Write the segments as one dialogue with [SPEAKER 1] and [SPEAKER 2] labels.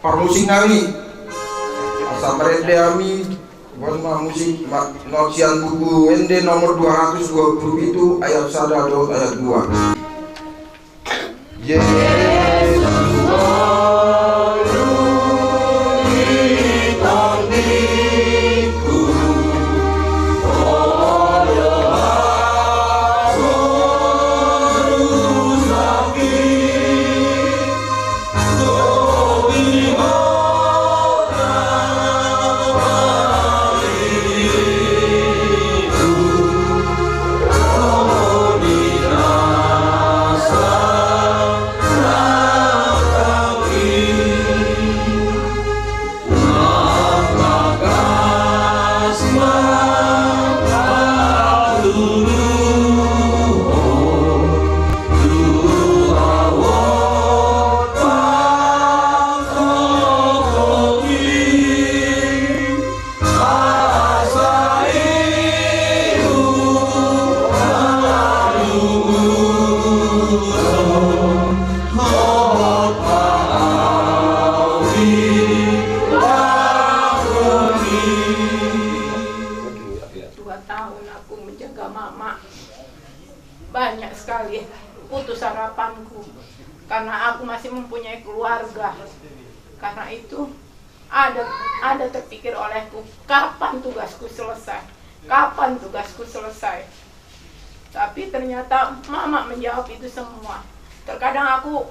[SPEAKER 1] Parmusik nami asal merede ami Bosma musik nosian buku ende nomor 220 itu ayat 1 ayat 2.
[SPEAKER 2] Banyak sekali putus harapanku karena aku masih mempunyai keluarga. Karena itu ada terpikir olehku, kapan tugasku selesai? Kapan tugasku selesai? Tapi ternyata mama menjawab itu semua. Terkadang aku,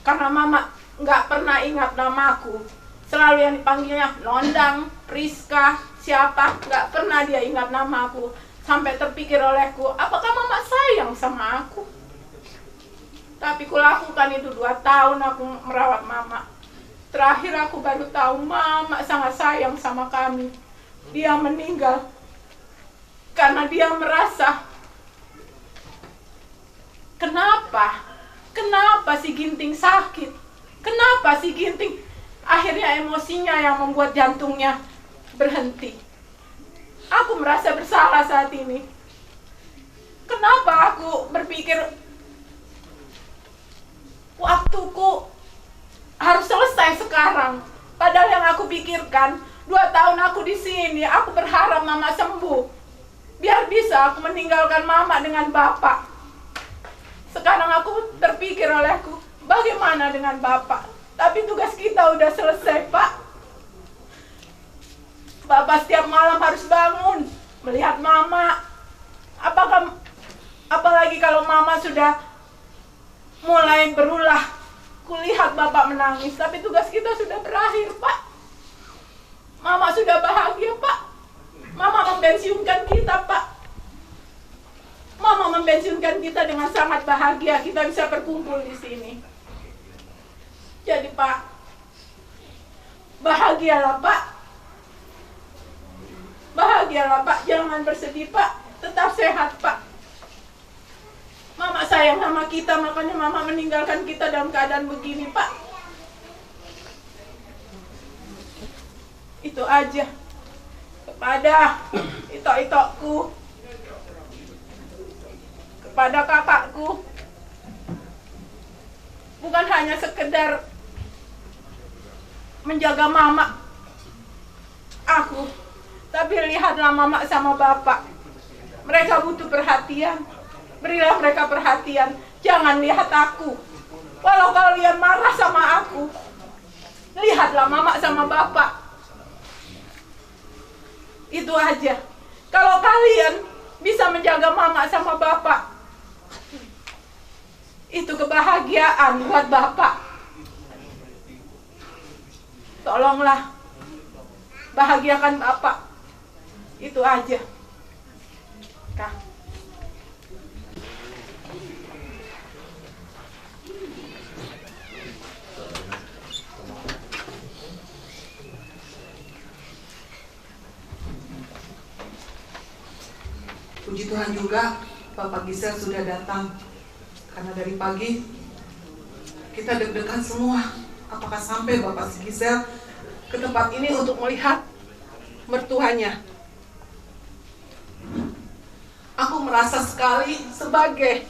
[SPEAKER 2] karena mama nggak pernah ingat namaku, selalu yang dipanggilnya Nondang, Rizka, siapa, nggak pernah dia ingat namaku. Sampai terpikir olehku, apakah mama sayang sama aku? Tapi kulakukan itu 2 tahun aku merawat mama. Terakhir aku baru tahu mama sangat sayang sama kami. Dia meninggal karena dia merasa, kenapa si Ginting sakit? Kenapa si Ginting akhirnya emosinya yang membuat jantungnya berhenti? Aku merasa bersalah saat ini. Kenapa aku berpikir waktuku harus selesai sekarang? Padahal yang aku pikirkan 2 tahun aku di sini, aku berharap mama sembuh, biar bisa aku meninggalkan mama dengan bapak. Sekarang aku terpikir olehku, bagaimana dengan bapak? Tapi tugas kita udah selesai, Pak. Bapak setiap malam harus bangun melihat mama. Apalagi kalau mama sudah mulai berulah, kulihat bapak menangis. Tapi tugas kita sudah berakhir, Pak. Mama sudah bahagia, Pak. Mama mempensiunkan kita, Pak. Mama mempensiunkan kita dengan sangat bahagia. Kita bisa berkumpul di sini. Jadi, Pak, bahagialah, Pak. Bahagialah, Pak, jangan bersedih, Pak. Tetap sehat, Pak. Mama sayang sama kita, makanya mama meninggalkan kita dalam keadaan begini, Pak. Itu aja. Kepada itok-itokku, kepada kakakku, bukan hanya sekedar menjaga mama aku, tapi lihatlah mama sama bapak. Mereka butuh perhatian. Berilah mereka perhatian. Jangan lihat aku. Walau kalian marah sama aku, lihatlah mama sama bapak. Itu aja. Kalau kalian bisa menjaga mama sama bapak, itu kebahagiaan buat bapak. Tolonglah bahagiakan bapak. Itu aja. Kak.
[SPEAKER 3] Puji Tuhan juga Bapak Gisel sudah datang. Karena dari pagi kita deg-degan semua. Apakah sampai Bapak Gisel ke tempat ini untuk melihat mertuanya? Aku merasa sekali sebagai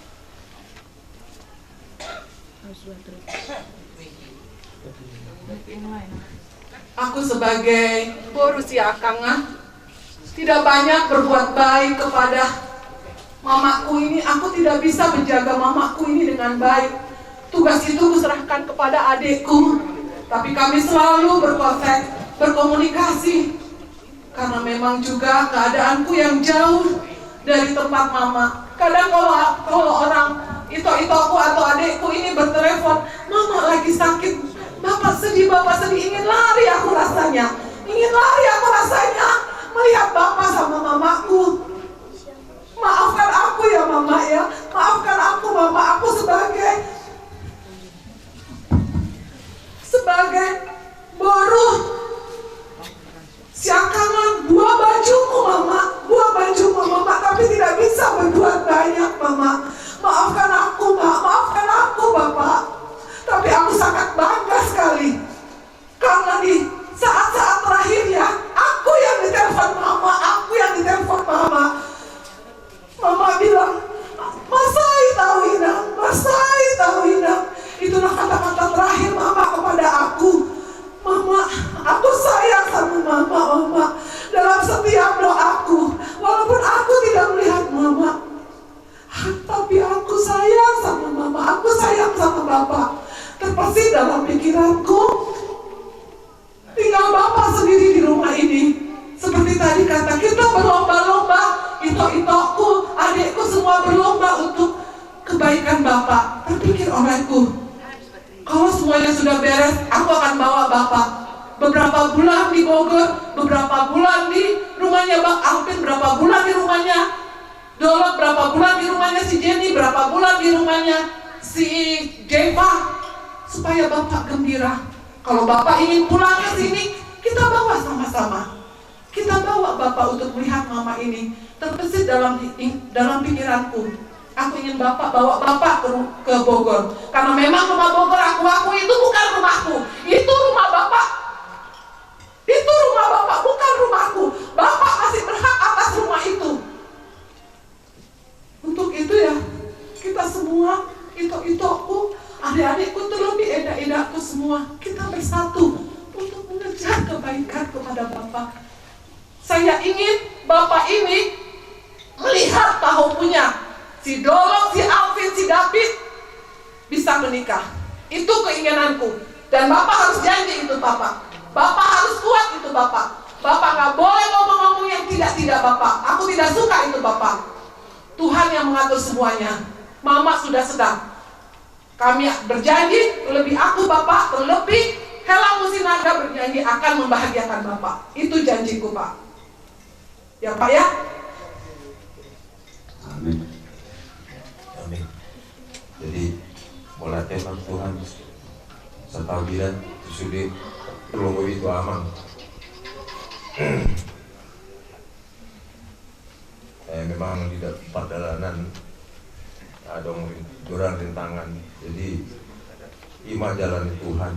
[SPEAKER 3] Aku sebagai berusia Akangah tidak banyak berbuat baik kepada mamaku ini. Aku tidak bisa menjaga mamaku ini dengan baik. Tugas itu kuserahkan kepada adikku. Tapi kami selalu berkomunikasi. Karena memang juga keadaanku yang jauh dari tempat mama. Kadang kalau orang itu-aku atau adikku ini bertelepon, mama lagi sakit, bapak sedih, ingin lari aku rasanya. Melihat bapak sama mamaku. Maafkan aku ya mama ya. Maafkan aku mama. Aku sebagai buruh siakangan buah bajumu mama. Tapi tidak bisa berbuat banyak mama. Maafkan aku bapak. Tapi aku sangat bangga sekali karena di saat-saat terakhir ya, aku yang ditelepon mama. Mama bilang, Masai tahu Inang. Itulah kata-kata terakhir mama kepada aku. Mama, aku sayang sama mama. Dalam setiap doaku, walaupun aku tidak melihat mama, tapi aku sayang sama mama. Aku sayang sama bapak. Terbesit dalam pikiranku, tinggal bapak sendiri di rumah ini. Seperti tadi kata, kita berlomba-lomba. Ito-itoku, adikku semua berlomba untuk kebaikan bapak. Terpikir olehku, kalau semuanya sudah beres, aku akan bawa bapak beberapa bulan di Bogor, beberapa bulan di rumahnya Bang Alvin, berapa bulan di rumahnya Dolok, berapa bulan di rumahnya si Jenny, berapa bulan di rumahnya si Jeva, supaya bapak gembira. Kalau bapak ingin pulang ke sini, kita bawa sama-sama. Kita bawa bapak untuk melihat mama ini. Terbesit dalam pikiranku, aku ingin bapak bawa bapak ke Bogor. Karena memang rumah Bogor aku itu bukan rumahku. Itu rumah bapak. Bukan rumahku. Bapak masih berhak atas rumah itu. Untuk itu ya, kita semua, itu-aku, adik-adikku, terlebih eda-edaku semua, kita bersatu untuk mengejar kebaikan kepada bapak. Saya ingin bapak ini melihat tahunnya si Dolok, si Alvin, si David bisa menikah. Itu keinginanku. Dan bapak harus janji itu bapak. Bapak harus kuat itu bapak. Bapak gak boleh ngomong-ngomong yang tidak-tidak bapak. Aku tidak suka itu bapak. Tuhan yang mengatur semuanya. Mama sudah sedang. Kami berjanji, lebih aku bapak, terlebih Helang Musinaga berjanji akan membahagiakan bapak. Itu janjiku pak. Ya pak ya.
[SPEAKER 1] Amin. Jadi mulai tembak Tuhan setabilan sudah belum begitu aman. Memang tidak perjalanan ada orang rintangan. Jadi ima jalan Tuhan.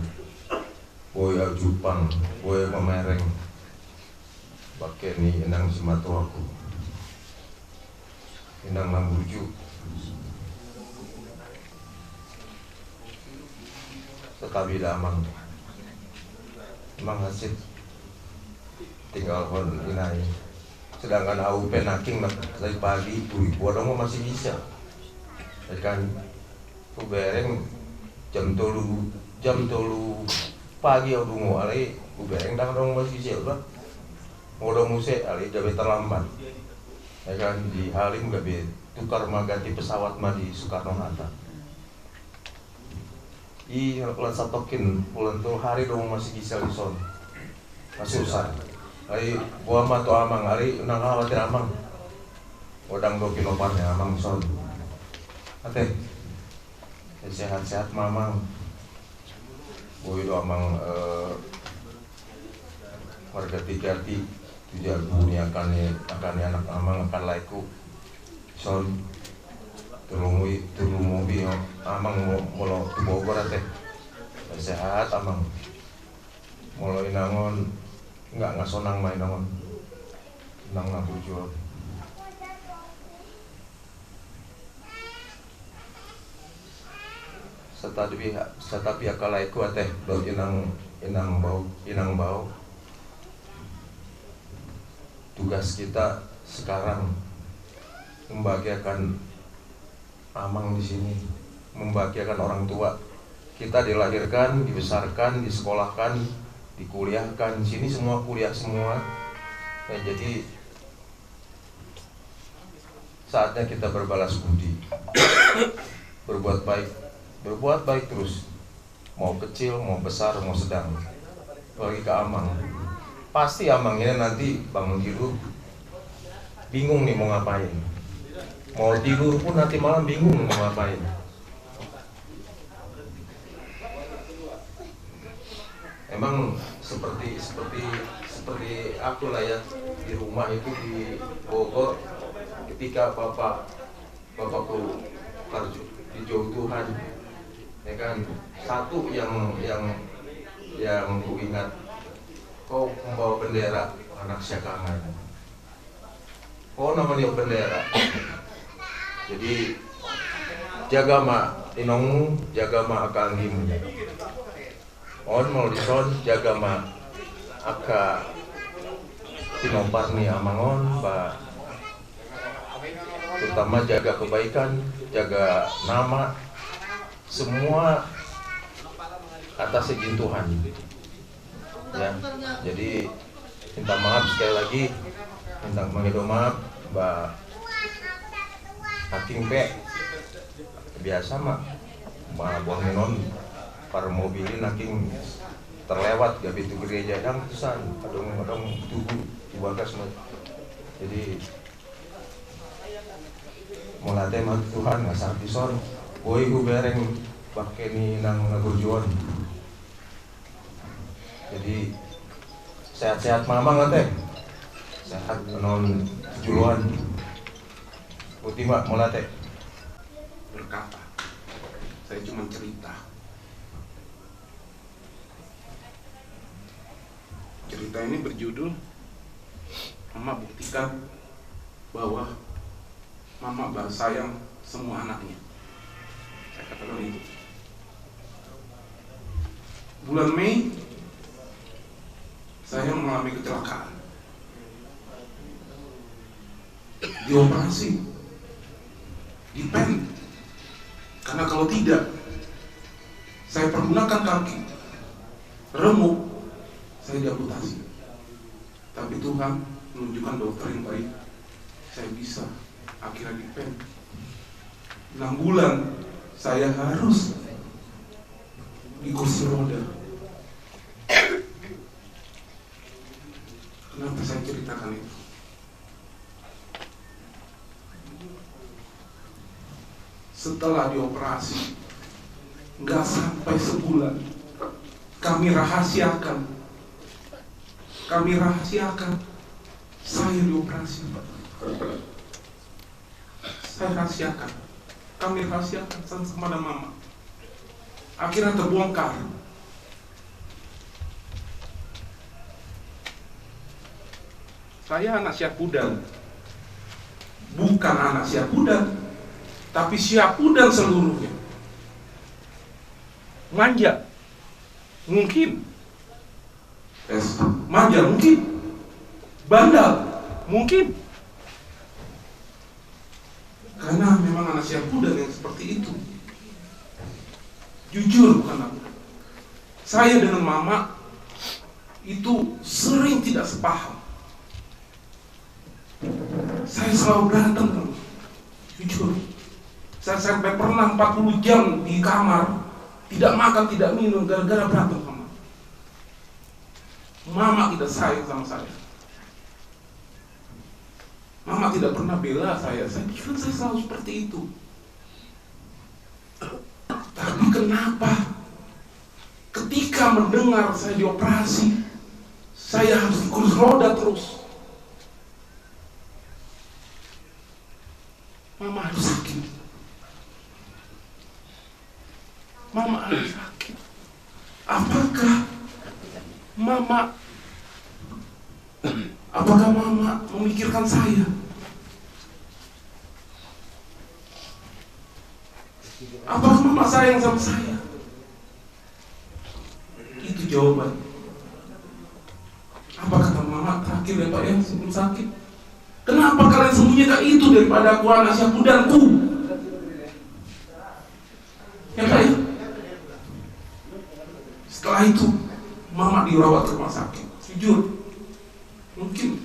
[SPEAKER 1] Boy Jupang, boy Memereng, pakai ni enang sematu aku. Inang Lambuju. Tetapi damang emang hasil tinggal kon inai. Sedangkan aku penaking dari pagi turi bodong masih bisa. Kan ku bereng jam 3 pagi aku dungu ali ku bereng dah dong masih siapa. Modong musik ali jabe terlambat. Ya kan di Halim gak be tukar ganti pesawat mah di Soekarno-Hatta. Kalau satokin bulan tuh hari dong masih bisa di son. Masih usah. Hari gua mah tuh amang hari nang khawatir amang. Odang do kilopannya amang son. Ate. Sehat-sehat mamang. Boy do amang warga Tigarti tidak dunia akan anak amang akan laiku son terlumubi amang molo Bogor teh sehat amang molo inangon nggak ngasonang main nangon nang nabujo setapi akalaiku teh do inang bau. Tugas kita sekarang membahagiakan Amang di sini, membahagiakan orang tua. Kita dilahirkan, dibesarkan, disekolahkan, dikuliahkan. Di sini semua kuliah semua. Ya, jadi saatnya kita berbalas budi, berbuat baik terus. Mau kecil, mau besar, mau sedang. Apalagi ke Amang. Pasti Amang ini nanti bangun tidur bingung nih mau ngapain. Mau tidur pun nanti malam bingung mau ngapain. Emang seperti aku lah ya, di rumah itu di Bogor ketika bapakku dijauh Tuhan, ya kan. Satu yang ku ingat, kau membawa bendera anak Syakangan. Kau namanya bendera. Jadi jaga ma inongmu, jaga ma akanggimu. On mau dison jaga ma aka tinoparni amangon ba, terutama jaga kebaikan, jaga nama, semua atas izin Tuhan. Ya, jadi minta maaf sekali lagi, minta maaf Mbak Hakim P. Biasa mah buah minum para mobilin hakim terlewat gak itu gereja yang pesan kadang tunggu di bagas. Jadi mulai mah Tuhan nggak sakti son boy gue bereng pakai ni nang ngagurjuan. Jadi sehat-sehat mama nggak teh, sehat non juluan putih mbak mulai teh
[SPEAKER 4] berkata, saya cuma cerita ini berjudul Mama buktikan bahwa Mama sayang semua anaknya. Saya katakan itu. Bulan Mei saya mengalami kecelakaan, dioperasi, dipen. Karena kalau tidak, saya pergunakan kaki, remuk, saya diamputasi. Tapi Tuhan menunjukkan dokter yang baik, saya bisa akhirnya dipen. 6 bulan saya harus di kursi roda. Kenapa saya ceritakan itu? Setelah dioperasi, nggak sampai sebulan, kami rahasiakan saya dioperasi. Kami rahasiakan sama dan Mama. Akhirnya terbongkar. Saya anak Syapudan, bukan anak Syapudan, tapi Syapudan seluruhnya. Manja, mungkin. Manja mungkin. Bandal, mungkin. Karena memang anak Syapudan yang seperti itu. Jujur bukan aku. Saya dengan Mama itu sering tidak sepaham. Saya selalu berantem, jujur. Saya sampai pernah 40 jam di kamar, tidak makan, tidak minum, gara-gara berantem sama Mama. Tidak sayang sama saya. Mama tidak pernah bela saya. Saya pikir saya selalu seperti itu. Tapi kenapa ketika mendengar saya dioperasi, saya harus di kursi roda terus? Mama harus sakit. Mama harus sakit. Apakah Mama memikirkan saya? Apakah Mama sayang sama saya? jawaban. Apa kata mama terakhir ya Pak ya sebelum sakit? Kenapa kalian sembunyikan itu daripada aku, anak Syapudanku? Ya Pak ya. Setelah itu mama dirawat ke rumah sakit. Jujur, mungkin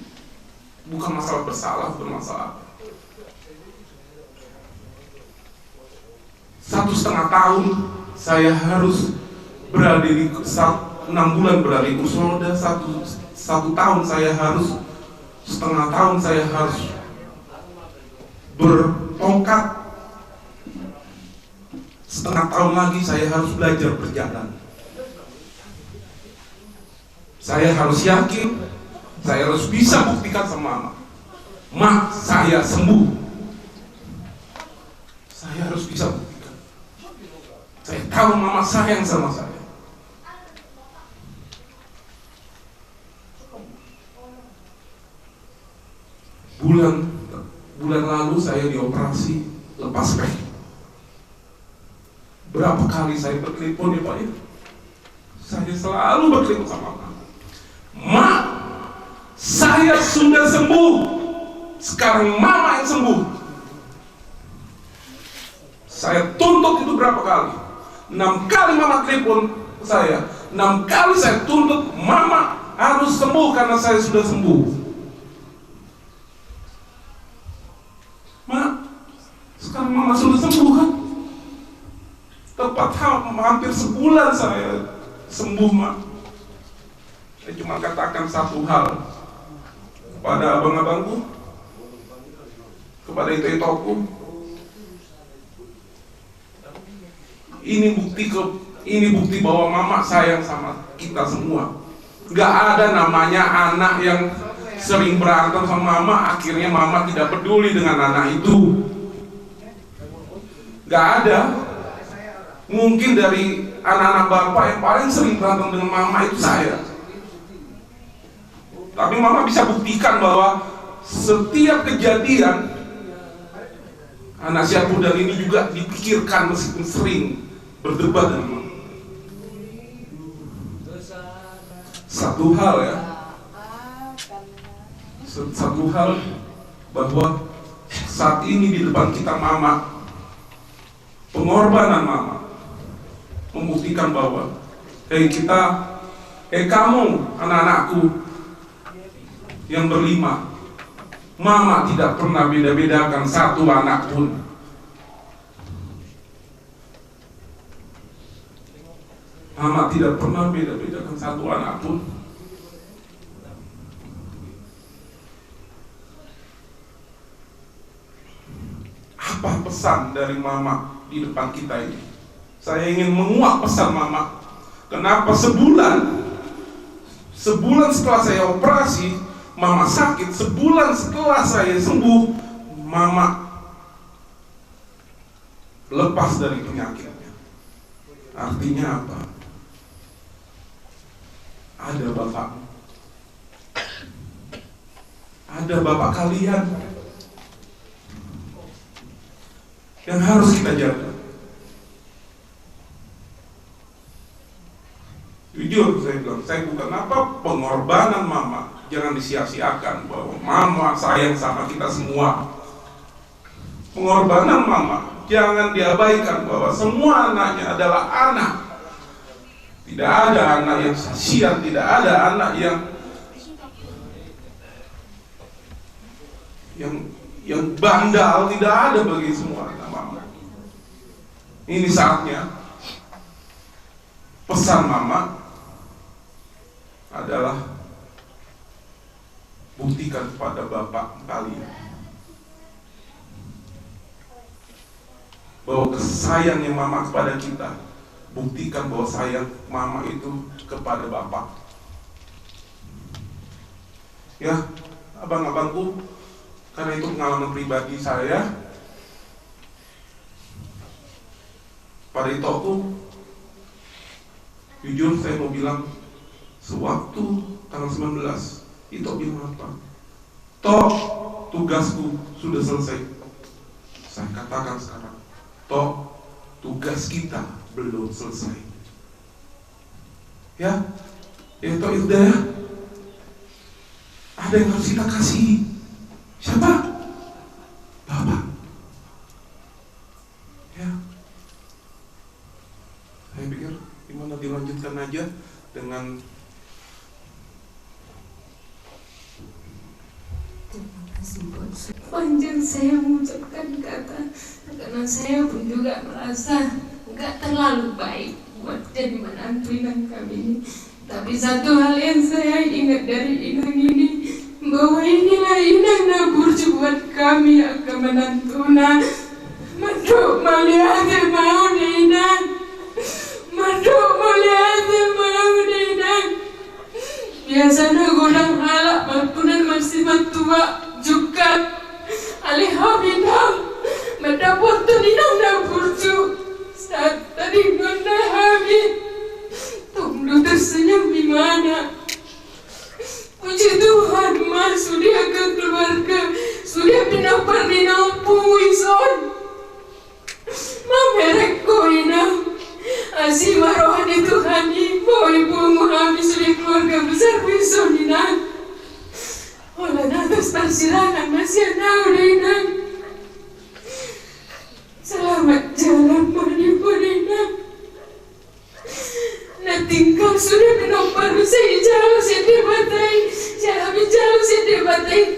[SPEAKER 4] bukan masalah bersalah, bukan masalah apa. 1,5 tahun saya harus berada di 6 bulan berada di kursi roda, 1 tahun saya harus, 1,5 tahun saya harus bertongkat, 1,5 tahun lagi saya harus belajar berjalan. Saya harus yakin, saya harus bisa buktikan sama Mama, saya sembuh. Saya harus bisa buktikan. Saya tahu Mama sayang sama saya. Bulan lalu saya dioperasi lepas pek. Berapa kali saya bertelepon ya Pak ya? Saya selalu bertelepon sama Mama. Ma, saya sudah sembuh. Sekarang Mama yang sembuh. Saya tuntut itu berapa kali? 6 kali Mama telepon saya. 6 kali saya tuntut Mama harus sembuh karena saya sudah sembuh. Ma, sekarang Mama sudah sembuh kan? Tepat hampir sebulan saya sembuh, Ma. Saya cuma katakan satu hal kepada abang-abangku, kepada itu-itoku. Ini bukti bahwa Mama sayang sama kita semua. Gak ada namanya anak yang sering berantem sama Mama, akhirnya Mama tidak peduli dengan anak itu. Gak ada. Mungkin dari anak-anak Bapak yang paling sering berantem dengan Mama itu saya. Tapi Mama bisa buktikan bahwa setiap kejadian anak Syapudan ini juga dipikirkan meskipun sering berdebat dengan Mama. Satu hal ya, satu hal bahwa saat ini di depan kita Mama, pengorbanan Mama membuktikan bahwa kamu anak-anakku yang berlima, Mama tidak pernah beda-bedakan satu anak pun. Mama tidak pernah beda-bedakan satu anak pun. Apa pesan dari Mama di depan kita ini? Saya ingin menguak pesan Mama. Kenapa sebulan setelah saya operasi, Mama sakit, sebulan setelah saya sembuh, Mama lepas dari penyakitnya. Artinya apa? Ada Bapak. Ada Bapak kalian yang harus kita jaga. Jujur saya bilang, saya bukan apa, pengorbanan Mama jangan disia-siakan, bahwa Mama sayang sama kita semua. Pengorbanan Mama jangan diabaikan, bahwa semua anaknya adalah anak. Tidak ada anak yang sia-sia, tidak ada anak yang bandal, tidak ada bagi semua anak Mama. Ini saatnya pesan Mama adalah buktikan kepada Bapak kalian bahwa sayangnya Mama kepada kita. Buktikan bahwa sayang Mama itu kepada Bapak. Ya, abang-abangku, karena itu pengalaman pribadi saya. Pada itu aku jujur saya mau bilang, sewaktu tanggal 19 itu bilang apa? Toh tugasku sudah selesai. Saya katakan sekarang, toh tugas kita belum selesai. Ya, itu Ilda ya. Ada yang harus kita kasih. Siapa? Bapak. Ya. Saya pikir gimana dilanjutkan aja dengan
[SPEAKER 5] terima kasih buat panjang saya mengucapkan kata, karena saya pun juga merasa nggak terlalu baik buat jadi menantu inang kami ini. Tapi satu hal yang saya ingat dari inang ini, bahwa inilah inang Naburju buat kami akan menantuna. Maduk melihat mau inang, maduk melihat mau inang. Biasanya godang halak mapunan masih matua juga alhamdulillah mendapat inang Naburju saat tadi gonda habis. Tunggu tersenyum di mana? Puji Tuhan, mas sudah ke keluarga, sudah pindah perninampung wison. Mamerek ko ina, asih marohani Tuhani, bahwa ibumu habis sudah keluarga besar wison ina. Olah atas persilangan masih tahu ina. Selamat jalan menipun ina. Tinggal sudah menompar saya jauh saya debatai, saya habis jauh saya debatai.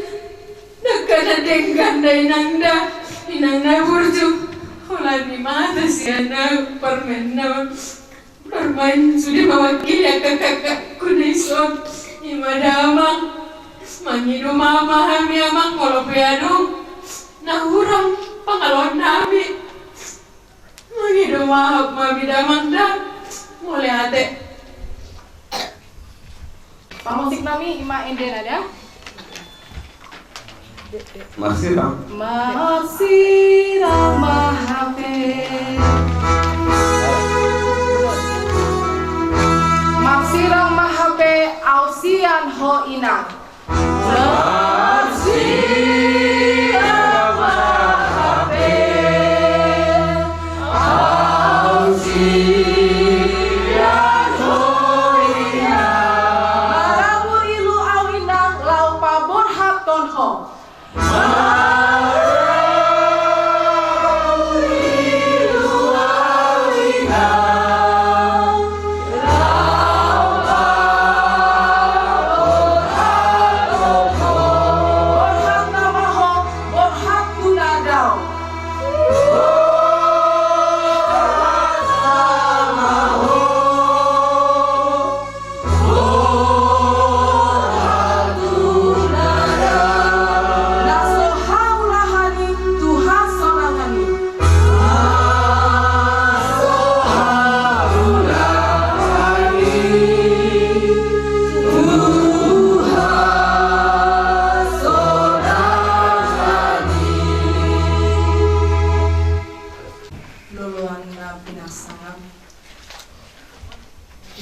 [SPEAKER 5] Nakana dengan inangda burju, olah di mata siana permain sudah mewakili kakak-kakakku deson. Imada amang, mangidu mama kami amang kalau piano, nahurang pangalon nabi, mangidu mahap mami damang dah. Mulai ate
[SPEAKER 2] Pamusik nami ima enden ada.
[SPEAKER 4] masih lah.
[SPEAKER 5] Masih ramah hati.
[SPEAKER 2] Maksirang mahape ausian ho inang.
[SPEAKER 5] Masih ramah hati.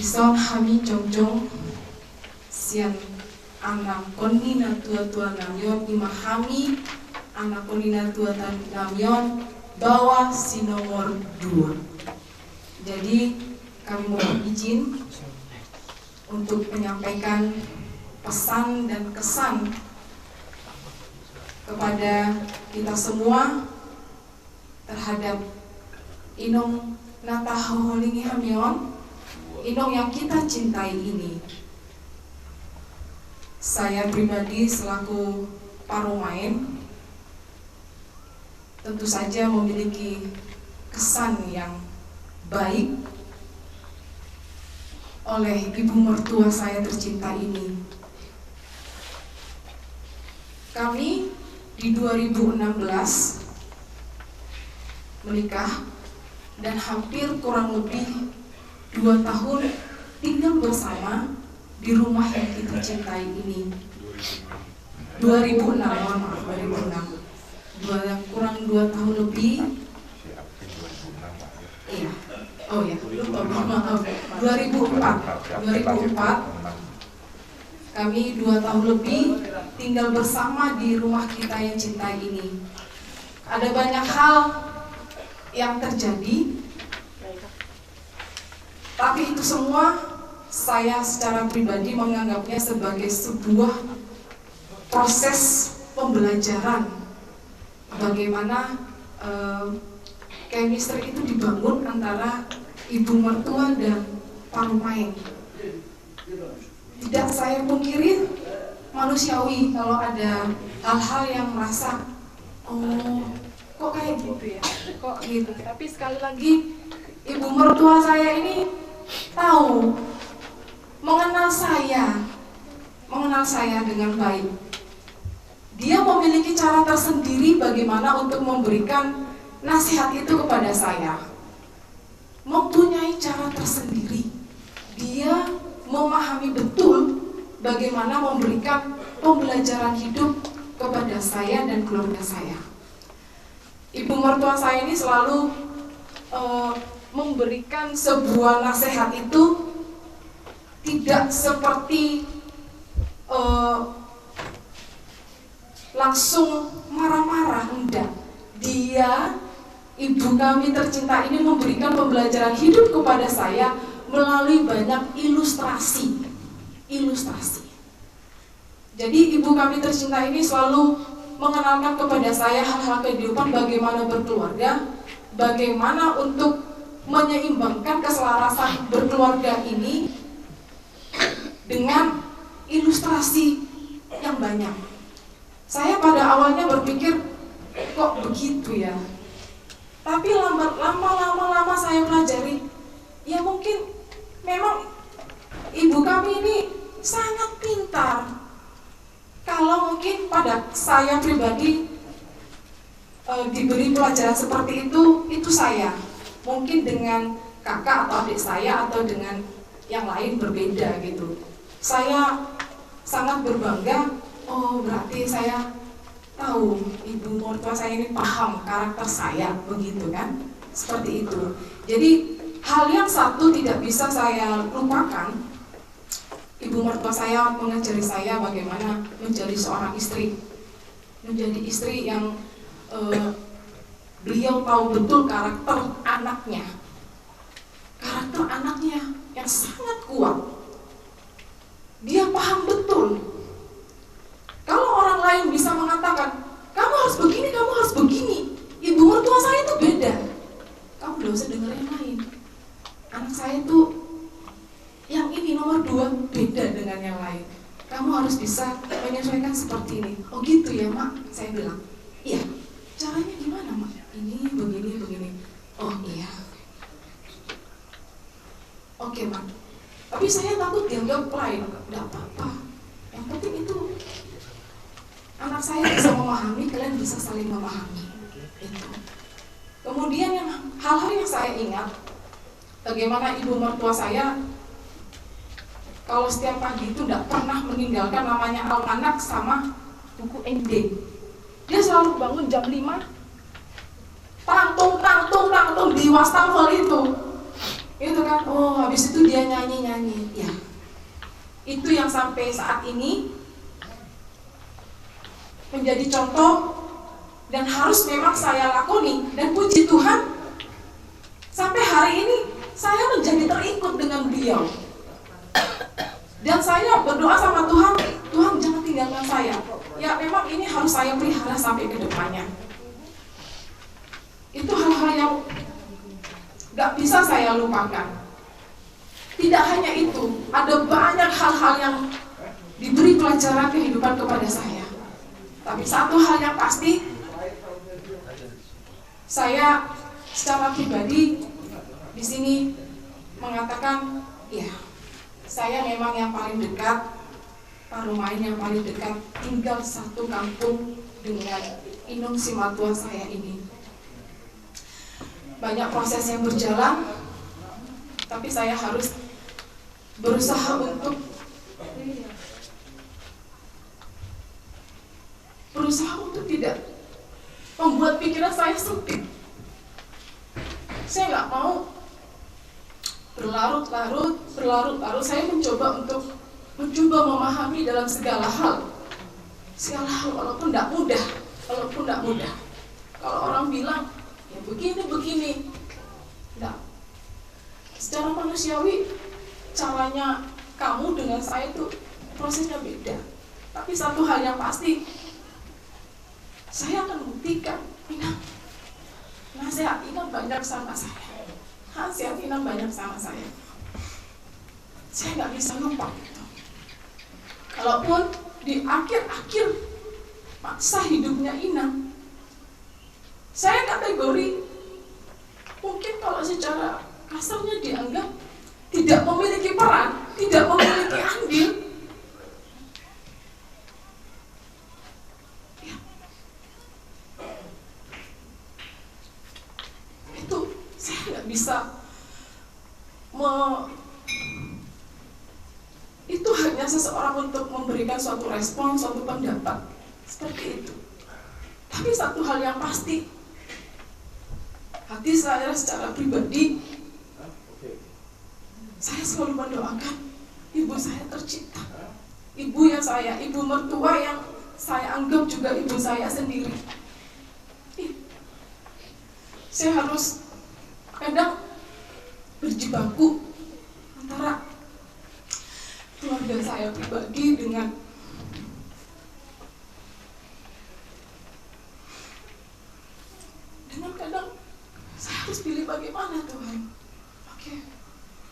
[SPEAKER 6] Ison hami jongjong sian anak konina tua-tua namyon imahami anak konina tua-tua namyon bawa si nomor 2. Jadi kami mohon izin untuk menyampaikan pesan dan kesan kepada kita semua terhadap Inong Natahoholingi Hamion, Inong yang kita cintai ini. Saya pribadi selaku paromain tentu saja memiliki kesan yang baik oleh ibu mertua saya tercinta ini. Kami di 2016 menikah dan hampir kurang lebih 2 tahun tinggal bersama di rumah yang kita cintai ini. 2006, maaf, 2006. Kurang 2 tahun lebih. Iya. Oh ya, lupa, maaf. 2004 kami 2 tahun lebih tinggal bersama di rumah kita yang cintai ini. Ada banyak hal yang terjadi, tapi itu semua saya secara pribadi menganggapnya sebagai sebuah proses pembelajaran bagaimana chemistry itu dibangun antara ibu mertua dan parumain. Tidak saya pungkiri, manusiawi kalau ada hal-hal yang merasa kok kayak gitu ya, kok gitu. Tapi sekali lagi ibu mertua saya ini tahu, mengenal saya dengan baik. Dia memiliki cara tersendiri bagaimana untuk memberikan nasihat itu kepada saya. Mempunyai cara tersendiri. Dia memahami betul bagaimana memberikan pembelajaran hidup kepada saya dan keluarga saya. Ibu mertua saya ini selalu memberikan sebuah nasihat itu tidak seperti langsung marah-marah, enggak. Dia, ibu kami tercinta ini memberikan pembelajaran hidup kepada saya melalui banyak ilustrasi. Jadi ibu kami tercinta ini selalu mengenalkan kepada saya hal-hal kehidupan, bagaimana berkeluarga, bagaimana untuk menyeimbangkan keselarasan berkeluarga ini dengan ilustrasi yang banyak. Saya pada awalnya berpikir, kok begitu ya? Tapi lama-lama saya pelajari, ya mungkin memang ibu kami ini sangat pintar. Kalau mungkin pada saya pribadi diberi pelajaran seperti itu saya. Mungkin dengan kakak atau adik saya atau dengan yang lain berbeda gitu. Saya sangat berbangga, oh berarti saya tahu ibu mertua saya ini paham karakter saya, begitu kan? Seperti itu. Jadi hal yang satu tidak bisa saya lupakan. Ibu mertua saya mengajari saya bagaimana menjadi seorang istri, menjadi istri yang beliau tahu betul karakter anaknya yang sangat kuat. Dia paham betul. Kalau orang lain bisa mengatakan, kamu harus begini, kamu harus begini, ibu mertua saya itu beda. Kamu gak usah dengar yang lain. Anak saya itu yang ini nomor 2 beda dengan yang lain. Kamu harus bisa menyesuaikan seperti ini. Oh gitu ya mak, saya bilang. Iya. Caranya gimana mak? Ini begini. Oh iya. Oke mak. Tapi saya takut dianggap lain. Gak apa-apa. Yang penting itu anak saya bisa memahami, kalian bisa saling memahami. Itu. Kemudian hal-hal yang saya ingat, bagaimana ibu mertua saya kalau setiap pagi itu tidak pernah meninggalkan namanya almanak sama buku ND. Dia selalu bangun jam 5, tangtung di wastafel itu kan. Oh habis itu dia nyanyi. Ya, itu yang sampai saat ini menjadi contoh dan harus memang saya lakoni. Dan puji Tuhan, sampai hari ini saya menjadi terikut dengan beliau. Dan saya berdoa sama Tuhan, Tuhan jangan tinggalkan saya. Ya memang ini harus saya pelihara sampai ke depannya. Itu hal-hal yang gak bisa saya lupakan. Tidak hanya itu, ada banyak hal-hal yang diberi pelajaran kehidupan kepada saya. Tapi satu hal yang pasti, saya secara pribadi di sini mengatakan, ya, saya memang yang paling dekat, parumain yang paling dekat, tinggal satu kampung dengan Inung si matua saya ini. Banyak proses yang berjalan, tapi saya harus berusaha untuk tidak membuat pikiran saya sempit. Saya nggak mau berlarut-larut. Saya mencoba memahami dalam segala hal walaupun tidak mudah. Kalau orang bilang ya begini, enggak. Secara manusiawi caranya kamu dengan saya itu prosesnya beda. Tapi satu hal yang pasti, saya akan buktikan. Inang, nasihat Inang banyak sama saya. Nasihat Inang banyak sama saya. Saya nggak bisa lupa itu. Kalaupun di akhir-akhir masa hidupnya Inang, saya kategori mungkin kalau secara kasarnya dianggap tidak memiliki peran, tidak memiliki andil. Ya. Itu saya nggak bisa itu hanya seseorang untuk memberikan suatu respon, suatu pendapat seperti itu. Tapi satu hal yang pasti, hati saya secara pribadi, saya selalu mendoakan ibu saya tercinta, ibu mertua yang saya anggap juga ibu saya sendiri. Saya harus kadang berjibaku antara keluarga saya pribadi dengan kadang saya harus pilih bagaimana Tuhan. Oke.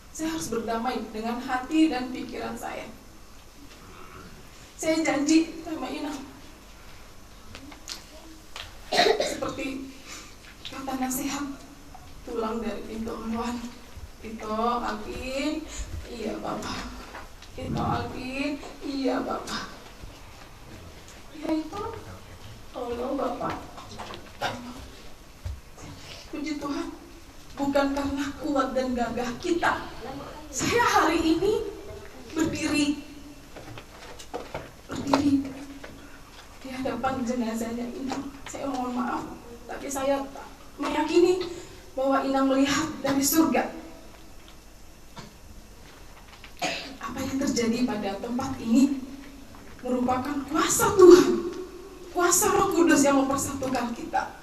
[SPEAKER 6] Saya harus berdamai dengan hati dan pikiran saya. Saya janji sama Inang, seperti kata nasihat pulang dari pintu Alwan, Tito Alvin, iya Bapak. Tito Alvin, iya Bapak. Ya itu, tolong Bapak. Puji Tuhan, bukan karena kuat dan gagah kita, saya hari ini berdiri di hadapan jenazahnya Inang. Saya mohon maaf, tapi saya meyakini bahwa Inang melihat dari surga. Apa yang terjadi pada tempat ini merupakan kuasa Tuhan, kuasa Roh Kudus yang mempersatukan kita.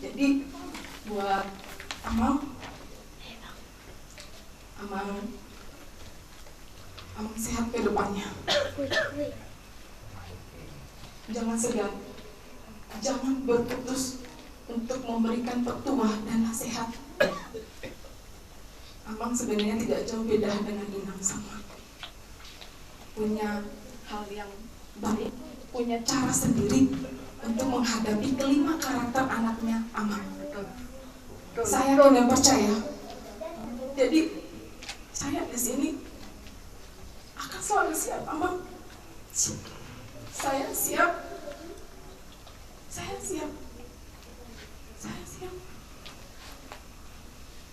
[SPEAKER 6] Jadi buat Amang sehat ke depannya. Jangan segan, jangan berputus untuk memberikan petuah dan nasihat. Amang sebenarnya tidak jauh beda dengan Inang, sama. Punya hal yang baik, punya cara sendiri untuk menghadapi kelima karakter anaknya Amang. Saya tidak percaya. Jadi saya di sini akan selalu siap, Amang. Saya siap.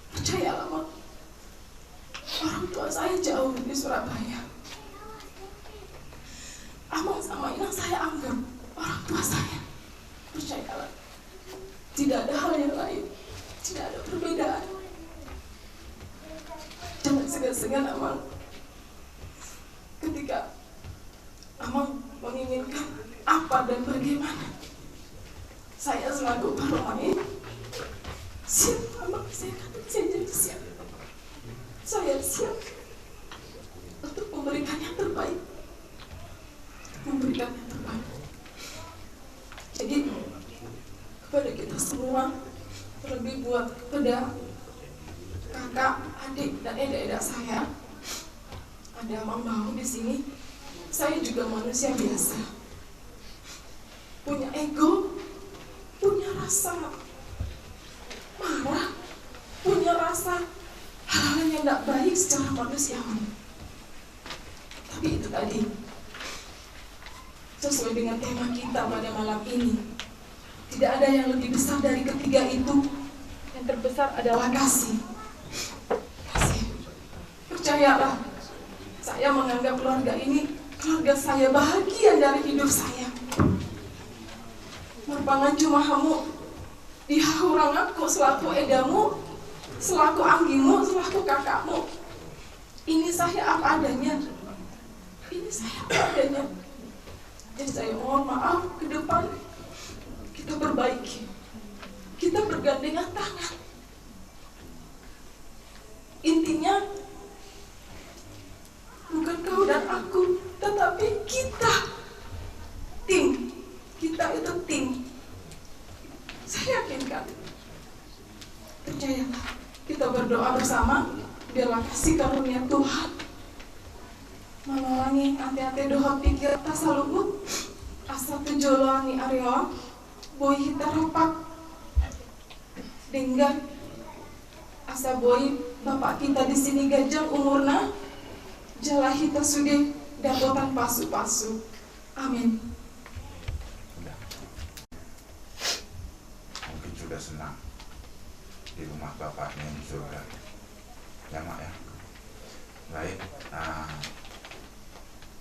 [SPEAKER 6] Percayalah, Amang. Orang tua saya jauh di Surabaya. Amang sama Inang saya anggap orang tua saya. Percayalah, tidak ada hal yang lain, tidak ada perbedaan. Jangan segan-segan Amang ketika Amang menginginkan apa dan bagaimana. Saya selaku Paromae siap, Amang. Saya jadi siap. Saya siap untuk memberikan yang terbaik. Jadi kepada kita semua, terlebih buat kepada kakak, adik, dan eda-eda saya, ada Amang Bahu di sini. Saya juga manusia biasa, punya ego, punya rasa marah, punya rasa hal-hal yang tidak baik secara manusiawi. Tapi itu tadi, sesuai dengan tema kita pada malam ini, tidak ada yang lebih besar dari ketiga itu. Yang terbesar adalah kasih. Percayalah, saya menganggap keluarga ini keluarga saya, bahagian dari hidup saya. Merupakan jumahamu, dihahurang aku selaku edamu, selaku anggimu, selaku kakakmu. Ini saya apa adanya. Jadi saya mohon maaf, ke depan kita perbaiki, kita bergandengan tangan. Intinya kita berdoa bersama, biarlah kasih karunia Tuhan menolongi hati-hati doa pikir asa lubuk, asa tujoloani Aryo, boy hita rapat, denggan, asa boy bapak kita di sini gajang umurna, jala hita sudah dapotan pasu-pasu. Amin.
[SPEAKER 7] Mungkin sudah senang di rumah bapaknya di surga, ya mak ya. Baik,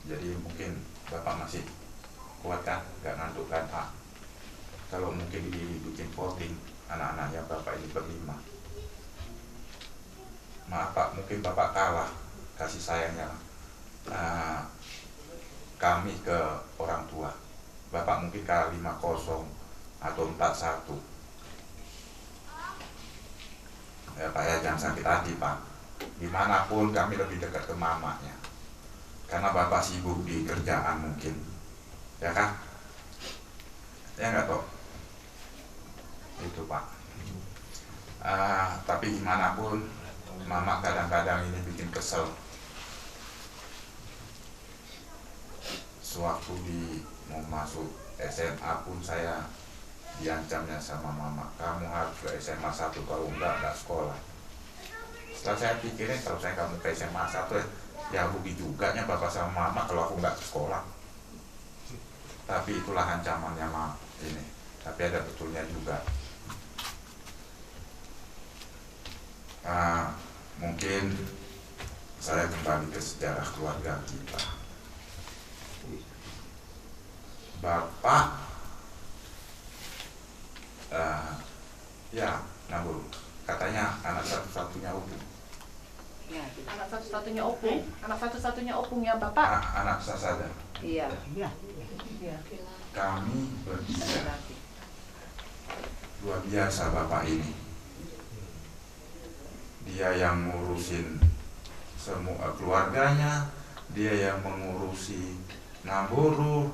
[SPEAKER 7] jadi mungkin bapak masih kuat kan, gak ngantuk kan pak? Kalau mungkin dibikin voting anak-anaknya bapak ini berlima, maaf pak, mungkin bapak kalah kasih sayangnya kami ke orang tua. Bapak mungkin kalah 5-0 atau 4-1. Ya pak ya, jangan sakit hati pak. Dimanapun kami lebih dekat ke mamanya, karena bapak sibuk di kerjaan mungkin, ya kan? Ya nggak toh? Itu pak. Tapi gimana pun mama kadang-kadang ini bikin kesel. Sewaktu mau masuk SMA pun saya diancamnya sama mama, kamu harus ke SMA 1, kalau enggak sekolah. Setelah saya pikirin, kalau saya kamu ke SMA 1 ya rugi juga nya bapak sama mama kalau aku enggak ke sekolah. Tapi itulah ancamannya mama ini. Tapi ada betulnya juga. Mungkin saya kembali ke sejarah keluarga kita. Bapak ya Nabur, katanya anak satu-satunya opung.
[SPEAKER 8] Ya, anak satu-satunya opung. Anak satu-satunya opung ya bapak.
[SPEAKER 7] Anak saja.
[SPEAKER 8] Iya.
[SPEAKER 7] Kami bertiga. Luar biasa bapak ini. Dia yang ngurusin semua keluarganya, dia yang mengurusi Namburu,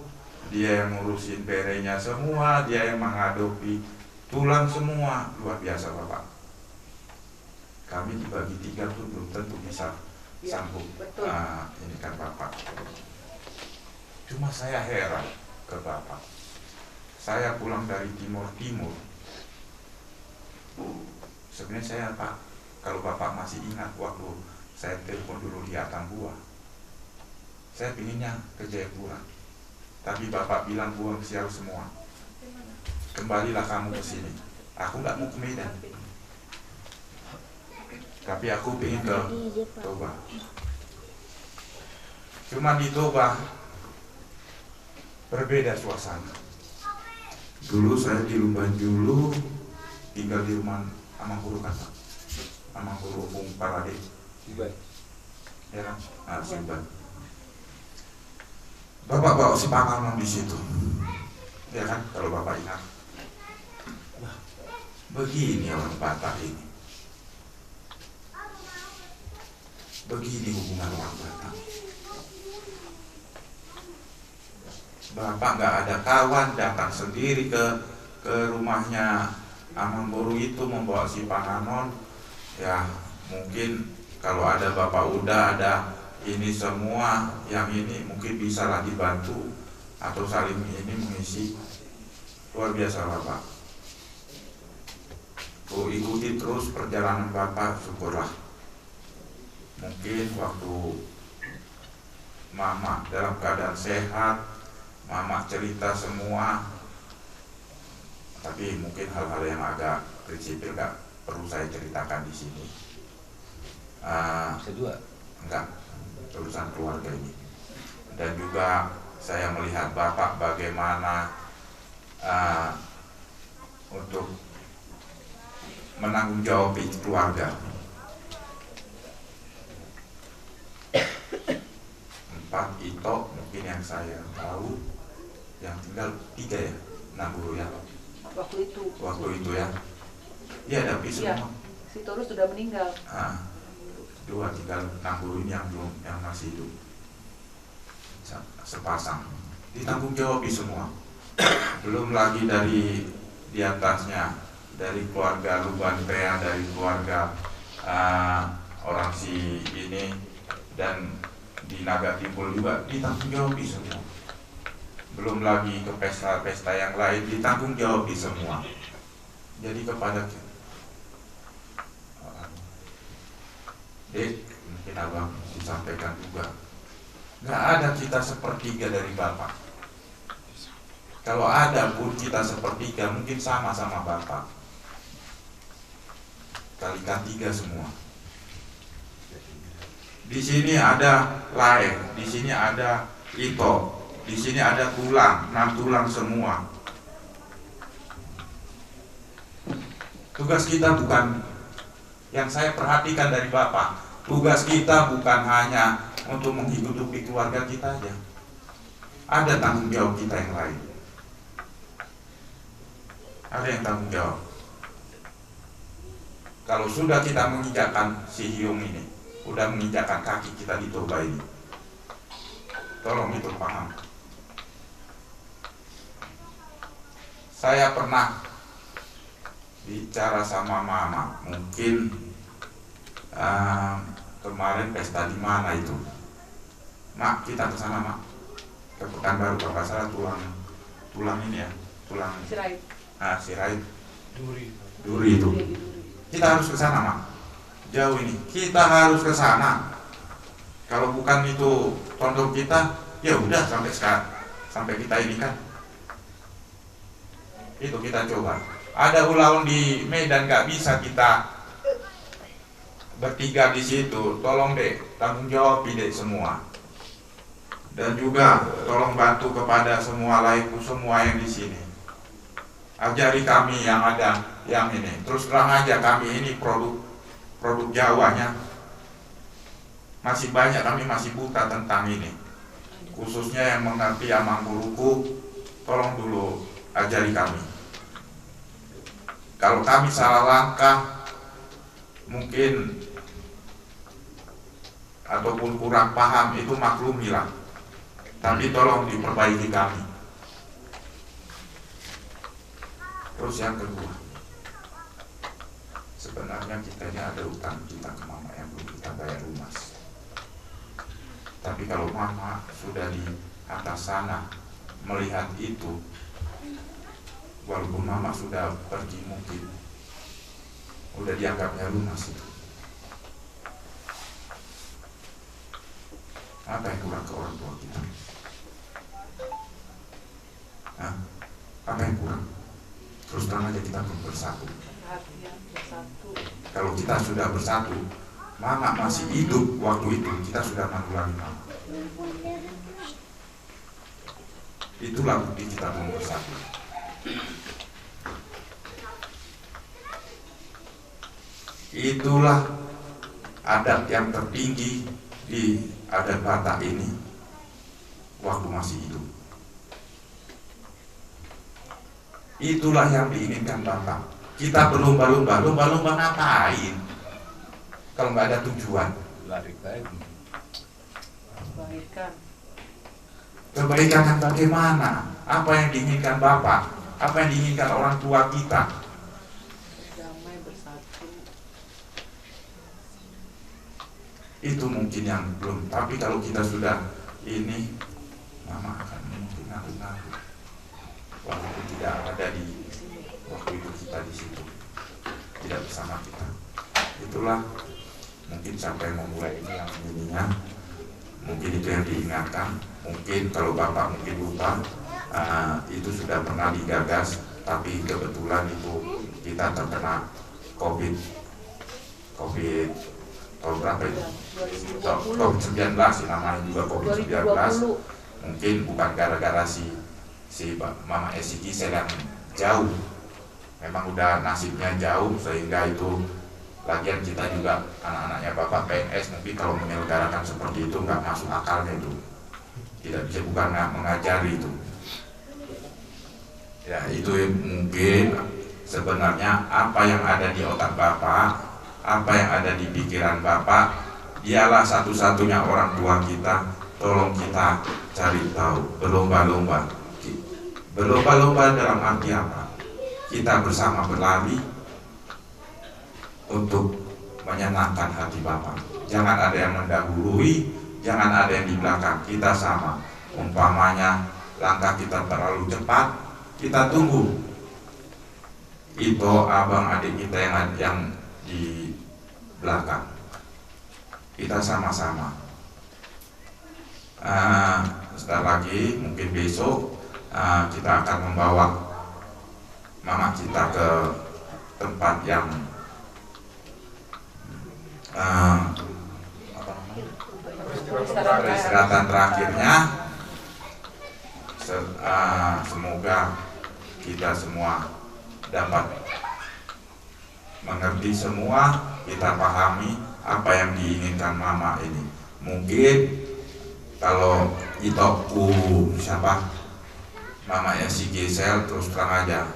[SPEAKER 7] dia yang ngurusin berenya semua, dia yang menghadapi tulang semua. Luar biasa bapak. Kami dibagi 3 pun belum tentu bisa sanggup. Ini kan bapak. Cuma saya heran ke bapak. Saya pulang dari timur. Sebenarnya saya pak, kalau bapak masih ingat waktu saya telepon dulu di Atambua, saya pinginnya ke Jayapura. Tapi bapak bilang buang sial semua. Kembalilah kamu ke sini. Aku nggak mau ke Medan. Tapi aku pengen ke Toba. Cuma di Toba berbeda suasana. Dulu saya di Lumbanjulu tinggal di rumah Amangkuru kan, Amangkuru Opung Parade. Ya kan? Simban. Bapak bawa si Pangaman di situ, ya kan? Kalau bapak ingat, wah, begini orang Batak ini, begini hubungan orang Batak. Bapak nggak ada kawan, datang sendiri ke rumahnya Amangkuru itu membawa si Panganon. Ya mungkin kalau ada bapak udah ada ini semua, yang ini mungkin bisa lah dibantu atau saling ini mengisi. Luar biasa bapak. Ikuti terus perjalanan bapak, syukurlah. Mungkin waktu mama dalam keadaan sehat, mama cerita semua. Tapi mungkin hal-hal yang agak prinsipil nggak perlu saya ceritakan di sini. Enggak, urusan keluarga ini. Dan juga saya melihat bapak bagaimana untuk menanggung jawab keluarga. 4 Ito mungkin yang saya tahu, yang tinggal 3 ya, Namburu ya.
[SPEAKER 8] Waktu itu
[SPEAKER 7] ya. Iya, tapi semua.
[SPEAKER 8] Si Torus sudah meninggal.
[SPEAKER 7] 2 tinggal Namburu ini yang belum, yang masih hidup. Sepasang. Ditanggung jawab semua. Belum lagi dari di atasnya dari keluarga Lubantea, dari keluarga orang si ini, dan di Naga Timbul juga ditanggung jawab semua. Belum lagi ke pesta-pesta yang lain ditanggung jawab semua. Jadi kepada Dek, mungkin abang disampaikan juga, nggak ada kita sepertiga dari Bapak. Kalau ada pun kita sepertiga mungkin sama-sama Bapak, kalikan 3 semua. Di sini ada Laek, di sini ada Ito, di sini ada tulang, 6 tulang semua. Tugas kita bukan, yang saya perhatikan dari Bapak, tugas kita bukan hanya untuk menghidupi keluarga kita aja. Ada tanggung jawab kita yang lain. Ada yang tanggung jawab. Kalau sudah kita menginjakkan si Hiung ini, sudah menginjakkan kaki kita di Toba ini, tolong itu paham. Saya pernah bicara sama Mama, mungkin kemarin pesta di mana itu, Mak, kita ke sana Mak, ke Pekanbaru kalau nggak salah, tulang ini ya, tulang
[SPEAKER 8] Sirait.
[SPEAKER 7] Sirait, Duri itu. Kita harus ke sana Mak, jauh ini, kita harus ke sana. Kalau bukan itu pondok kita, ya udah sampai sekarang, sampai kita ini kan, itu kita coba. Ada ulang di Medan, nggak bisa kita bertiga di situ. Tolong deh, tanggung jawab deh semua. Dan juga tolong bantu kepada semua laiku semua yang di sini. Ajari kami yang ada yang ini. Terus terang aja kami ini produk Jawanya masih banyak, kami masih buta tentang ini. Khususnya yang mengerti Amangkuruku, tolong dulu ajari kami. Kalau kami salah langkah mungkin ataupun kurang paham, itu maklumilah, tapi tolong diperbaiki kami. Terus yang kedua, sebenarnya kita ini ada utang kita ke Mama yang belum kita bayar lunas. Tapi kalau Mama sudah di atas sana melihat itu, walaupun Mama sudah pergi mungkin udah dianggapnya lunas itu. Apa yang kurang ke orang tua kita? Hah? Apa yang kurang? Terus terang aja kita belum bersatu. Kalau kita sudah bersatu, Mama masih hidup waktu itu, kita sudah menanggulangi Mama. Itulah bukti kita belum bersatu. Itulah adat yang tertinggi di adat Batak ini waktu masih hidup. Itulah yang diinginkan Bapak. Kita berlomba-lomba, lomba-lomba ngapain? Kalau nggak ada tujuan. Kebaikan yang bagaimana? Apa yang diinginkan Bapak? Apa yang diinginkan orang tua kita?
[SPEAKER 8] Damai bersatu.
[SPEAKER 7] Itu mungkin yang belum. Tapi kalau kita sudah ini, Mama akan mungkin ngaku-ngaku, walaupun tidak ada di waktu itu kita di situ, tidak bersama kita. Itulah mungkin sampai memulai ini yang ininya, mungkin itu yang diingatkan. Mungkin kalau Bapak mungkin lupa, itu sudah pernah digagas, tapi kebetulan itu kita terkena COVID tahun berapa itu? COVID-19 namanya juga COVID-19. Mungkin bukan gara-gara si Mama Esi Gisel yang jauh, memang udah nasibnya jauh, sehingga itu lagian kita juga anak-anaknya Bapak PNS, mungkin kalau menyelenggarakan seperti itu nggak masuk akalnya itu, tidak bisa, bukan mengajari itu. Ya itu mungkin sebenarnya apa yang ada di otak Bapak, apa yang ada di pikiran Bapak, dialah satu-satunya orang tua kita. Tolong kita cari tahu, berlomba-lomba. Berlomba-lomba dalam arti apa? kita bersama berlari untuk menyenangkan hati Bapak. Jangan ada yang mendahului, jangan ada yang di belakang, kita sama. Umpamanya langkah kita terlalu cepat, kita tunggu itu abang adik kita yang di belakang, kita sama-sama. Setelah lagi mungkin besok kita akan membawa mama kita ke tempat yang peristirahatan terakhirnya. Semoga kita semua dapat mengerti semua, kita pahami apa yang diinginkan mama ini. Mungkin kalau itokku siapa mamanya si Gisel, terus terang aja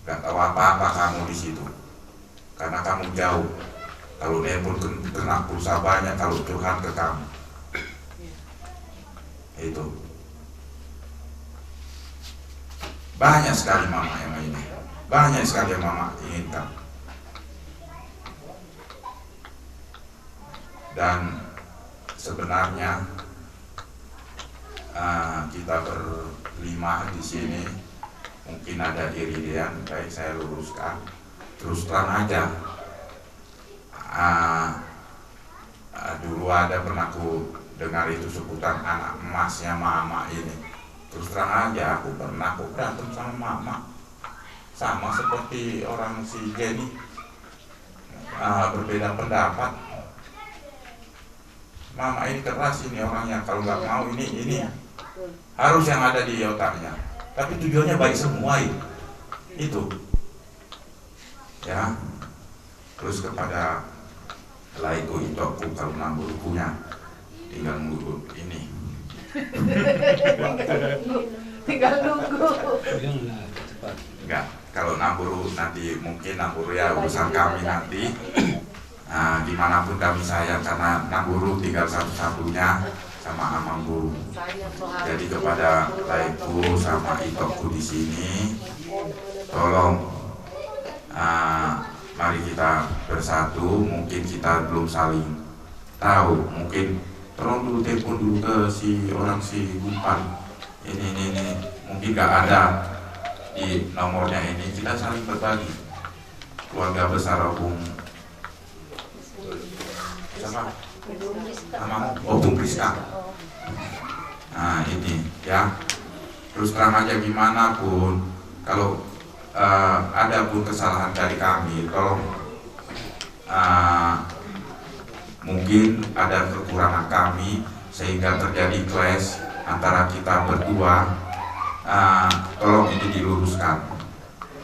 [SPEAKER 7] gak tahu apa-apa kamu di situ karena kamu jauh. Kalau dia pun kena pulsa banyak kalau curhat ke kamu. Itu banyak sekali mama yang ini, banyak sekali yang mama inginkan. Dan sebenarnya kita berlima di sini, mungkin ada irian, baik saya luruskan. Terus terang aja, dulu ada pernah aku dengar itu sebutan anak emasnya mama ini. Terus terang aja, aku pernah berantem sama mama, sama seperti orang si Jenny, berbeda pendapat. Mama ini keras ini orangnya, kalau nggak mau ini harus yang ada di otaknya. Tapi tujuannya baik semua itu ya. Terus kepada laiku itokku, kalau nambur punya tinggal nunggu ini.
[SPEAKER 2] Tinggal nunggu.
[SPEAKER 7] Enggak, kalau namburu nanti mungkin namburu ya urusan kami nanti. Dimanapun kami sayang, karena namburu tinggal satu-satunya sama amang guru. Jadi kepada laiku sama itokku di sini, tolong mari kita bersatu. Mungkin kita belum saling tahu, mungkin tolong dulu telepon dulu ke si orang si Gumpan ini mungkin gak ada di nomornya ini, kita saling berbagi. Keluarga besar Bung sama Bung Priska. Nah ini ya, terus terang aja gimana pun kalau ada pun kesalahan dari kami, tolong mungkin ada kekurangan kami sehingga terjadi clash antara kita berdua, tolong ini diluruskan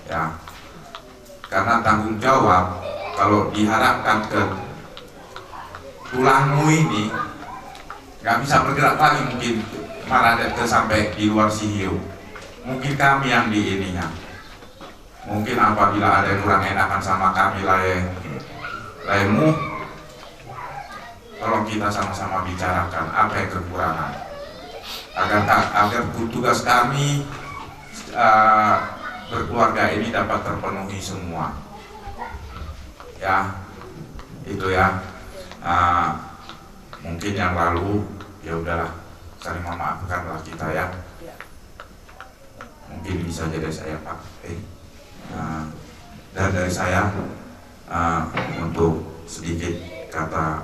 [SPEAKER 7] ya, karena tanggung jawab kalau diharapkan ke tulangmu ini nggak bisa bergerak lagi, mungkin malah sampai di luar sihir. Mungkin kami yang di ininya, mungkin apabila ada yang kurang enakan sama kami lainmu, tolong kita sama-sama bicarakan apa yang kekurangan, agar tugas kami berkeluarga ini dapat terpenuhi semua ya. Itu ya, mungkin yang lalu ya udahlah, saling memaafkanlah kita ya. Mungkin bisa jadi saya Pak. Dan dari saya untuk sedikit kata.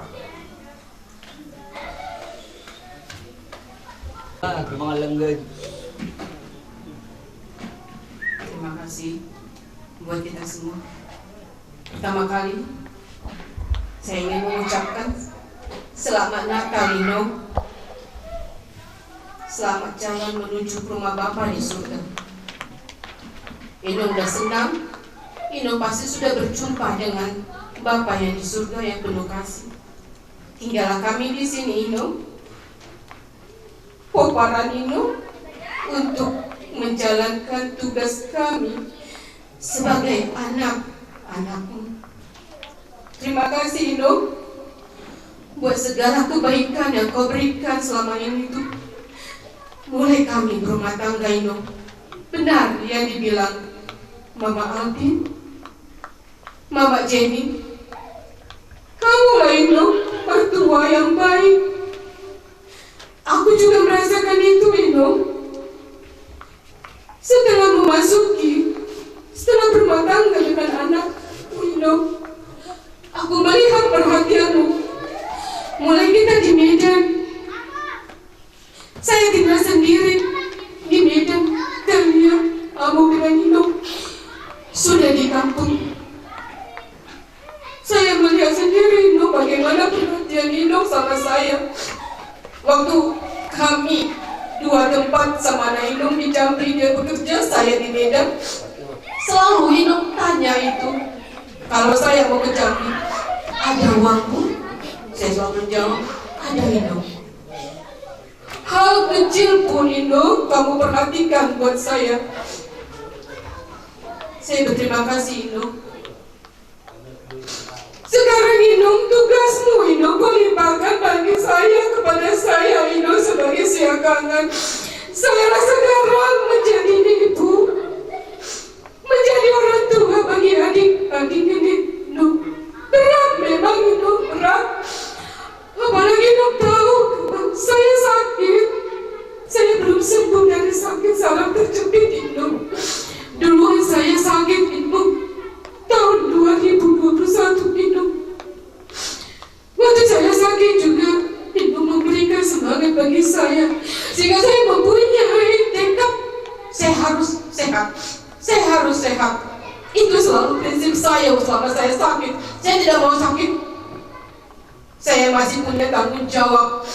[SPEAKER 9] Terima kasih buat kita semua. Pertama kali saya ingin mengucapkan selamat Natal Ino. Selamat jalan menuju rumah Bapa di surga. Ino udah senang, Ino pasti sudah berjumpa dengan Bapa yang di surga yang penuh kasih. Tinggallah kami di sini Ino, Poparan Ino, untuk menjalankan tugas kami sebagai anak-anakmu. Terima kasih Ino buat segala kebaikan yang kau berikan selama ini mulai kami berumah tangga Ino. Benar yang dibilang Mama Alvin, Mama Jenny, kamulah itu mertua yang baik. Aku juga merasakan itu, Ino. Setelah berumah tangga dengan anakku, Ino, aku melihat perhatianmu. Mulai kita di Medan, saya tinggal sendiri di Medan, dan dia, Amu dengan Ino, sudah di kampung. Saya melihat sendiri, Ino, bagaimana perhatian Ino sama saya. Waktu kami dua tempat sama anak Ino di Jambi, dia bekerja, saya di Medan. Selalu Ino tanya itu, kalau saya mau ke Jambi, ada uangmu? Saya selalu menjawab, ada, Ino. Hal kecil pun, Ino, kamu perhatikan buat saya. Saya berterima kasih, Ino. Sekarang, Ino, tugasmu, Ino, kau limpahkan bagi saya kepada saya, Ino, sebagai siakangan. Saya rasa sekarang menjadi ibu, menjadi orang tua bagi adik-adik ini, Ino. Berat memang, Ino, berat. Apalagi Ino tahu saya sakit. Saya belum sembuh dari sakit saraf terjepit, Ino. Dulu saya sakit, Ino, tahun 2021, Ino. Waktu saya sakit juga, Ino memberikan semangat bagi saya, sehingga saya mempunyai tekad, saya harus sehat, saya harus sehat. Itu selalu prinsip saya selama saya sakit. Saya tidak mau sakit. Saya masih punya tanggung jawab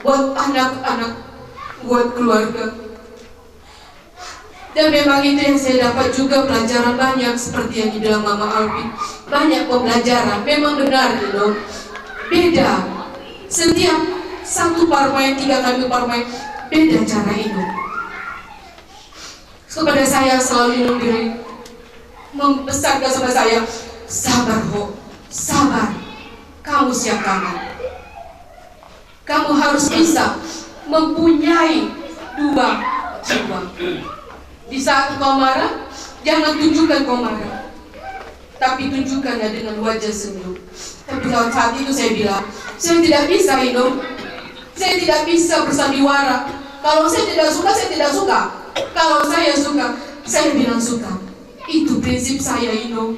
[SPEAKER 9] buat anak-anak, buat keluarga. Dan memang itu yang saya dapat juga pelajaran banyak, seperti yang dibilang Mama Alvin. Banyak pembelajaran, memang benar, Ino. Beda. Setiap satu parmain, 3 kali parmain, beda cara Ino. Kepada saya selalu membesarkan sama saya, sabar, Ho, sabar. Kamu siap kamu. Kamu harus bisa mempunyai 2 jiwa. Di saat kau marah, jangan tunjukkan kau marah, tapi tunjukkannya dengan wajah senyum. Tapi kalau saat itu saya bilang, saya tidak bisa, Ino. Saya tidak bisa bersandiwara. Kalau saya tidak suka, saya tidak suka. Kalau saya suka, saya bilang suka. Itu prinsip saya, Ino.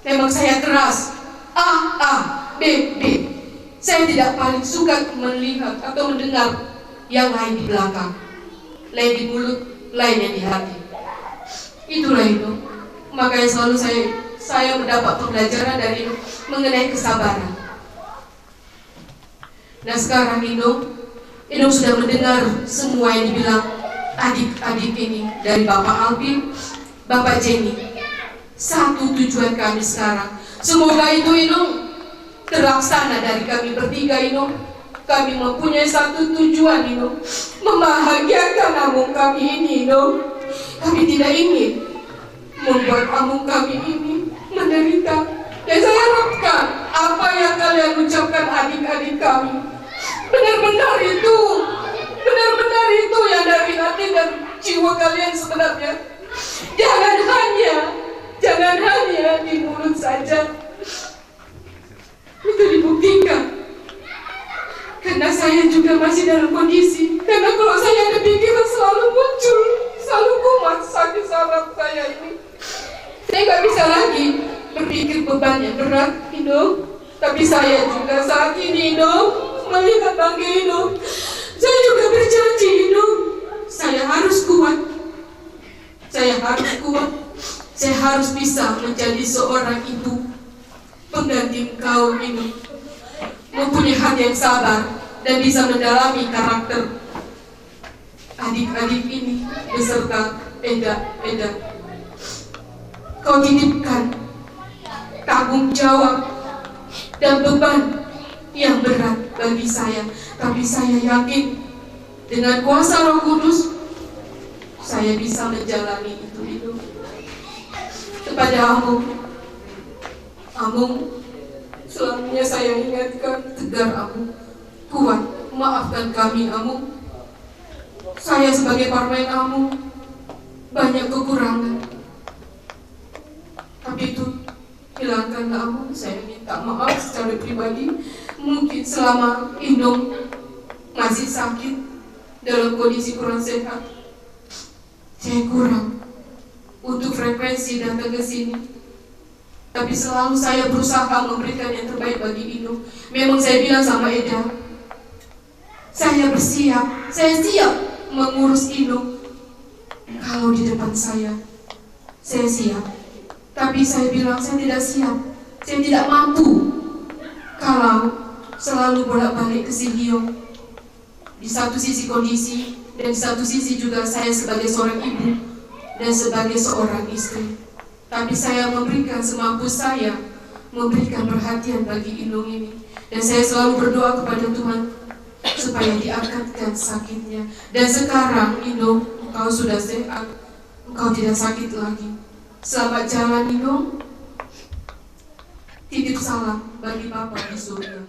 [SPEAKER 9] Memang saya keras. A, B. Saya tidak paling suka melihat atau mendengar yang lain di belakang. Lain di mulut, lainnya di hati. Itulah itu. Makanya selalu saya mendapat pembelajaran dari Ino mengenai kesabaran. Nah sekarang Ino sudah mendengar semua yang dibilang adik-adik ini dari Bapak Alvin, Bapak Jenny. Satu tujuan kami sekarang, semoga itu Ino terlaksana dari kami bertiga, Ino. Kami mempunyai satu tujuan, Ino, membahagiakan amung kami ini, Ino. Kami tidak ingin membuat amung kami ini menderita. Dan saya harapkan apa yang kalian ucapkan adik-adik kami benar-benar itu yang dari hati dan jiwa kalian sebenarnya. Jangan hanya di mulut saja. Itu dibuktikan. Karena saya juga masih dalam kondisi. Karena kalau saya ada pikiran selalu muncul, selalu kumat sakit saraf saya ini. Saya nggak bisa lagi berpikir beban yang berat, Ino. Tapi saya juga saat ini, Ino, melihat bangga Ino, saya juga berjanji, Ino, saya harus kuat. Saya harus bisa menjadi seorang ibu pengganti engkau, Ino, mempunyai hati yang sabar dan bisa mendalami karakter adik-adik ini beserta Eda. Kau titipkan tanggung jawab dan beban yang berat bagi saya, tapi saya yakin dengan kuasa Roh Kudus saya bisa menjalani itu. Kepada Amung, selamanya saya ingatkan, tegar Amung, kuat, maafkan kami Amung. Saya sebagai parmain Amung banyak kekurangan, hilangkan kamu. Saya minta maaf secara pribadi. Mungkin selama Indong masih sakit, dalam kondisi kurang sehat, saya kurang untuk frekuensi datang ke sini. Tapi selalu saya berusaha memberikan yang terbaik bagi Indong. Memang saya bilang sama Eda, saya bersiap, saya siap mengurus Indong. Kalau di depan saya siap. Tapi saya bilang saya tidak siap, saya tidak mampu kalau selalu bolak-balik ke Sihiong. Di satu sisi kondisi, dan di satu sisi juga saya sebagai seorang ibu dan sebagai seorang istri. Tapi saya memberikan semampu saya, memberikan perhatian bagi Indong ini. Dan saya selalu berdoa kepada Tuhan supaya diangkatkan sakitnya. Dan sekarang Indong, engkau sudah sehat, engkau tidak sakit lagi. Selamat jalan Indong. Titip salam bagi Bapak di surga.